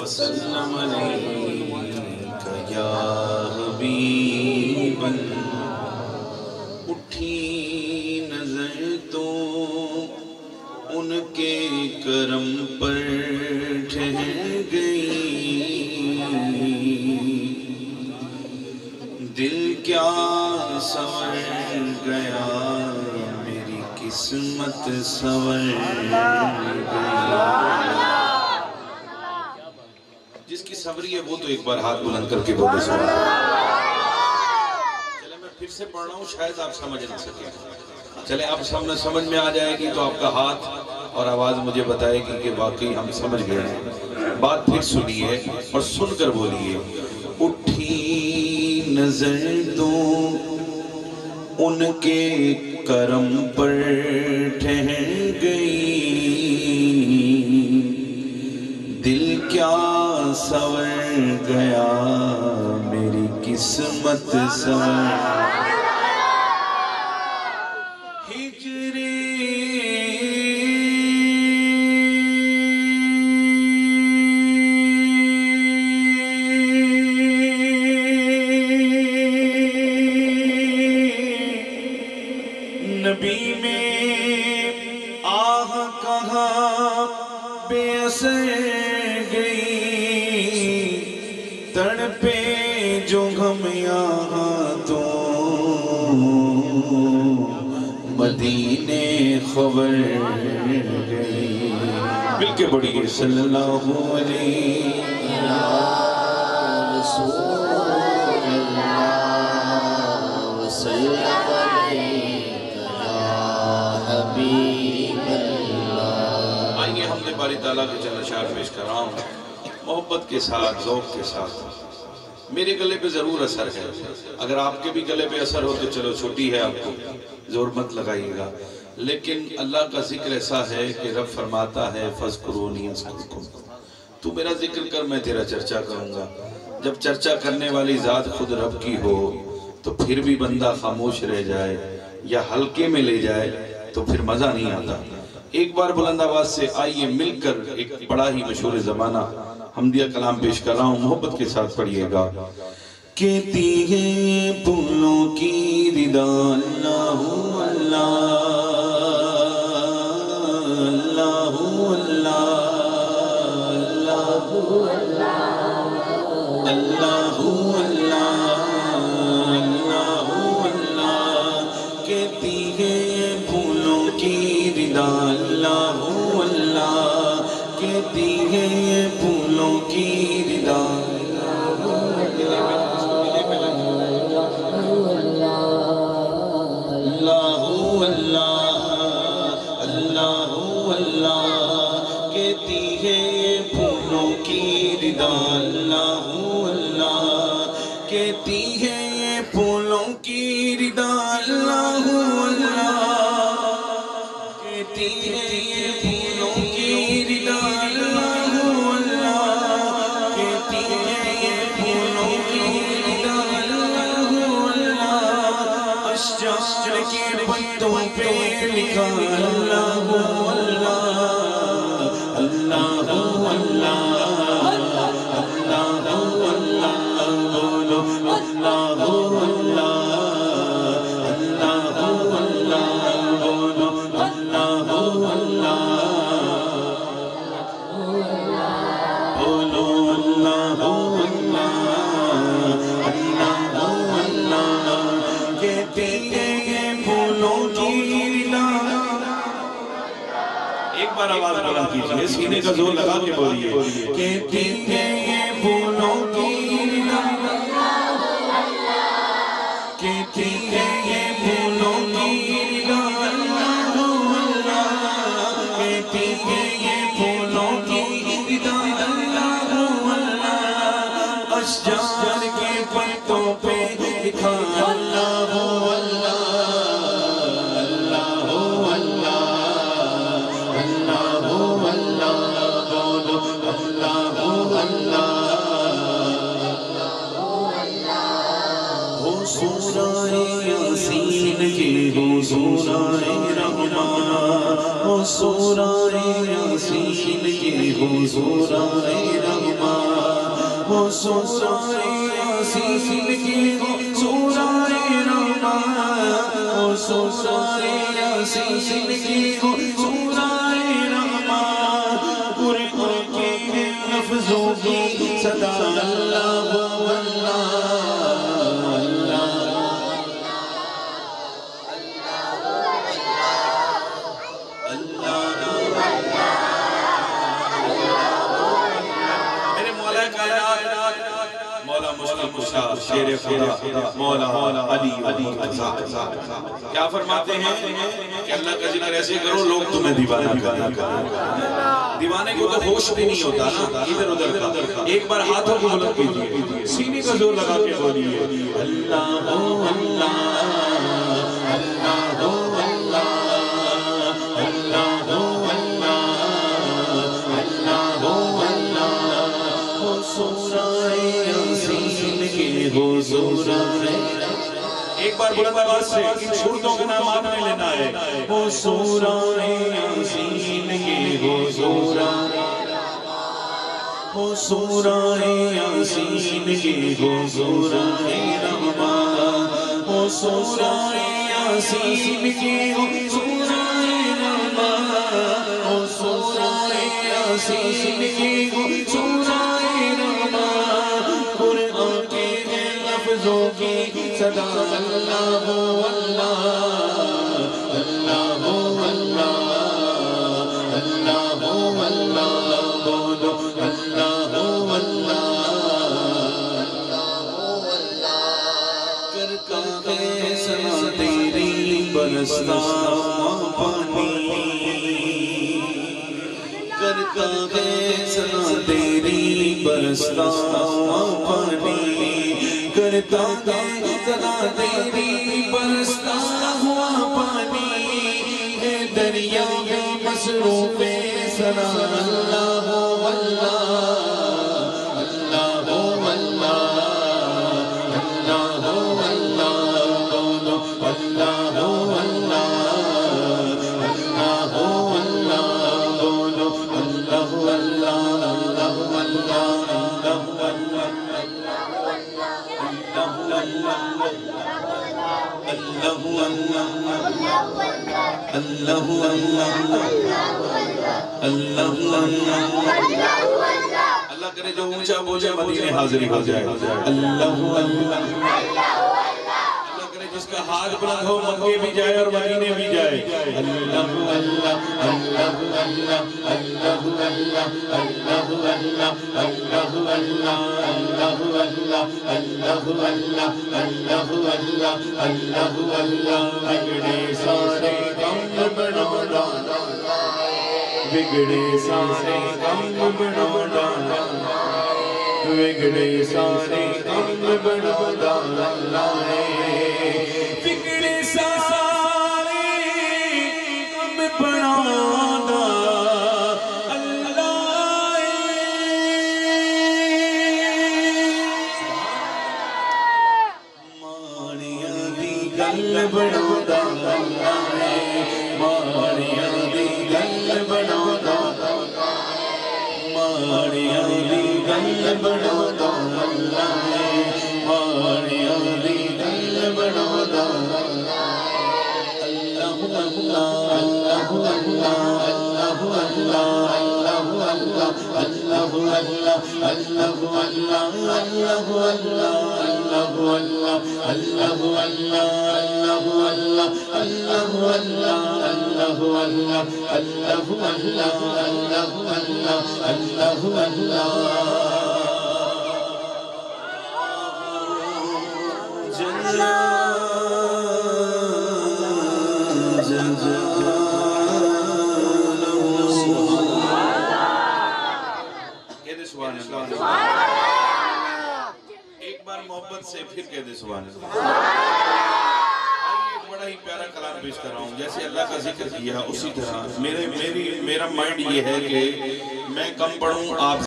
وسلم علیک یا حبیب اللہ۔ اٹھی نظر تو ان کے کرم پر ٹھہر گئی، دل کیا سنور گیا، میری قسمت سنور گئی۔ جس کی سنوری ہے وہ تو ایک بار ہاتھ بلند کر کے بولے سبحان اللہ۔ چلے میں پھر سے پڑھ رہا ہوں، شاید آپ سمجھ نہ سکیں۔ چلے آپ سمجھ میں آ جائے گی تو آپ کا ہاتھ اور آواز مجھے بتائے گی کہ واقعی ہم سمجھ گئے ہیں۔ بات پھر سنیے اور سن کر بولیے۔ اٹھی نظر تو ان کے کرم پر ٹھہر گئی، دل کیا سنور گیا، میری قسمت سنور۔ نبی میں آہ کہاں بے اثر گئی، تڑپے جو غم یہاں تو مدینے خبر گئی۔ مل کے بڑھئے صلی اللہ علیہ وسلم آئیے ہم نے باری تعالیٰ کے چند اشعار پیش کر رہا ہوں، محبت کے ساتھ، ذوق کے ساتھ۔ میرے گلے پہ ضرور اثر ہے، اگر آپ کے بھی گلے پہ اثر ہو تو چلو چھوٹی ہے، آپ کو زور مت لگائیے گا، لیکن اللہ کا ذکر ایسا ہے کہ رب فرماتا ہے فَاذْكُرُونِي أَذْكُرْكُمْ، تو میرا ذکر کر میں تیرا چرچا کروں گا۔ جب چرچا کرنے والی ذات خود رب کی ہو تو پھر بھی بندہ خاموش رہ جائے یا ہلکے میں لے جائے تو پھر مزہ نہیں آتا۔ ایک بار بلند آواز سے آئیے مل کر ایک بڑا ہی مشہور زمانہ حمدیہ کلام پیش کر رہا ہوں، محبت کے ساتھ پڑھیے گا۔ کہتی ہے پھولوں کی ردا اللہ اللہ اللہ اللہ اللہ اللہ، کہتی ہے پھولوں کی ردا اللہ اللہ، کہتی ہے پھولوں کی ردا اللہ اللہ اللہ اللہ، کہتی ہے پھولوں کی ردا اللہ اللہ، کہتی ہے پھولوں کی ردا اللہ اللہ، کہتی ہے پھولوں کی ردا اللہ اللہ، کہتی ہے پھولوں کی ردا اللہ اللہ، اشجار کے پتوں پہ لکھا اللہ اللہ اللہ اللہ اللہ اللہ، بولو اللہ اللہ اللہ اللہ، بولو اللہ اللہ بولو اللہ اللہ اللہ اللہ، کہتے ہیں پھولوں کی ردا۔ ایک بار آواز بلند کیجئے، سینے کا زور لگا کے بولیے۔ کہتے ہیں پھولوں کی ردا، کہتے ہیں پھولوں کی ردا اللہ اللہ، کہتے ہیں پھولوں کی ردا اللہ اللہ، اشجار کے پتوں پہ لکھا اللہ اللہ اللہ اللہ اللہ، بولو اللہ اللہ۔ ہو سورہ یاسین کے، ہو سورہ رحمان، ہو سورہ یاسین کے، ہو سورہ رحمان، او سورہ یاسین کی ہو سورہ رحمان، او سورہ یاسین کی ہو سورہ رحمان، قرآن کے لفظوں کی صدا اللہ اللہ شیر خدا مولا علی رضا کیا فرماتے ہیں کہ اللہ کا ذکر ایسے کرو لوگ تمہیں دیوانہ کریں۔ دیوانے کو تو ہوش بھی نہیں ہوتا نا ادھر ادھر کا۔ ایک بار ہاتھوں کو بلند کیجئے، سینے کا زور لگا کے بولیے اللہ اللہ اللہ اللہ ایک بار بلند آواز سے ان صورتوں کے نام آپ نے لینا ہے۔ او سورہ یاسین کی حضور، او سورہ یاسین کی حضور رحمان، او سورہ یاسین کی حضور رحمان، او سورہ یاسین کی حضور رحمان، قرآن کے لفظوں کی صدا اللہ اللہ اللہ اللہ اللہ اللہ بولو اللہ اللہ کرتا ہے سنا تیری برستا پانی، کرتا ہے سنا تیری برستا پانی، کرتا ہے سنا تیری برستا ہوا پانی، ہے دریا میں مصروف سنا اللہ اللہ اللہ اللہ اللہ اللہ بولو اللہ اللہ اللہ اللہ بولو اللہ اللہ اللہ اللہ کرے جو اونچا بوجھے مدینے حاضری ہو جائے اللہ اللہ کرے جس کا ہاتھ بلند ہو مکے بھی جائے اور مدینے بھی جائے اللہ اللہ اللہ اللہ اللہ اللہ اللہ اللہ اللہ اللہ اللہ اللہ بگڑے سارے کم بڑھونا، بگڑے سارے کم بڑھونا، بگڑے سارے کم بڑھونا، بگڑے سارے کم بڑھونا گل بڑھودا اللہ ہے، ماڑیاں دی گل بڑھودا، ماڑیاں دی گل بڑھودا اللہ ہے، ماڑیاں دی گل بڑھودا اللہ اللہ اللہ اللہ اللہ اللہ اللہ اللہ اللہ ایک بار محبت سے پھر کہہ دے سبحان اللہ۔ ایک بڑا ہی پیارا کلام پیش کر رہا ہوں، جیسے اللہ کا ذکر کیا اسی طرح میرا مائنڈ یہ ہے کہ میں کم پڑھوں آپ